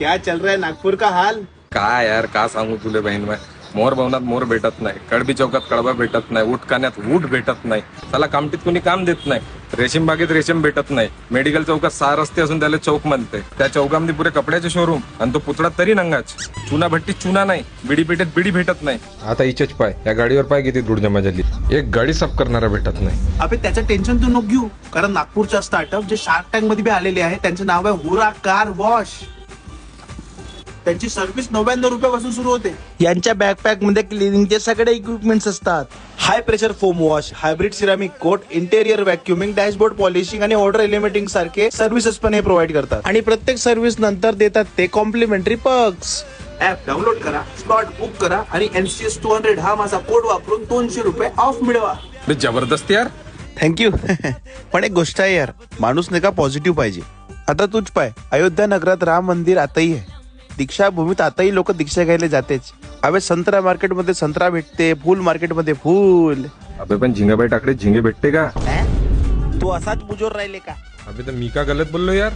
क्या चल रहा है नागपुर का हाल? काय यार का सांगू तुले बहीण मैं मोर भवनात मोर भेटत नाही, कडबी चौकात कडबा भेटत नाही, उठकाण्यात ऊट भेटत नाही, त्याला कामटीत कोणी काम देत नाही, रेशीम बागेत रेशीम भेटत नाही, मेडिकल चौकात 6 रस्ते असून त्याला चौक म्हणते, त्या चौकामध्ये पुरे कपड्याचे शोरूम आणि तो पुतळा तरी नंगाच, चुना भट्टीत चुना नाही, बिडी पेटेत बिडी भेटत नाही. आता इचेच पाय या गाडीवर पाय किती धूळ जमा झाली, एक गाडी साफ करणारा भेटत नाही. अबे त्याचं टेन्शन तू नको घेऊ, कारण नागपूरच्या स्टार्टअप जे शार्क टँक मध्ये बी आलेले आहे त्यांचं नाव आहे हुरा कार वॉश. त्यांची सर्व्हिस 99 रुपयापासून सुरू होते. यांच्या बॅकपॅक मध्ये क्लिनिंगचे सगळे इक्विपमेंट्स असतात. High pressure foam wash, hybrid ceramic coat, interior vacuuming, dashboard polishing आणि ऑर्डर एलिमेंटिंग सारखे सर्व्हिसेस पण हे प्रोव्हाइड करतात. आणि प्रत्येक सर्व्हिस नंतर देतात ते कॉम्प्लिमेंटरी पर्क्स. ऍप डाउनलोड करा, स्लॉट बुक करा आणि NCS 200 हा माझा कोड वापरून 200 रुपये ऑफ मिळवा. जबरदस्त यार. थँक्यू. पण एक गोष्ट आहे यार, माणूस नाही का पॉझिटिव्ह पाहिजे. आता तूच पाय, अयोध्या नगरात राम मंदिर आताही आहे, दीक्षाभूमीत आताही लोक दीक्षा घ्यायला जातेच. अबे संत्रा मार्केटमध्ये संत्रा भेटते, फूल मार्केटमध्ये फूल. अबे पण झिंगाबाई टाकडे झिंगे भेटते का? तू असाच बुजोर राहिले का? अबे तर मी का गलत बोललो यार.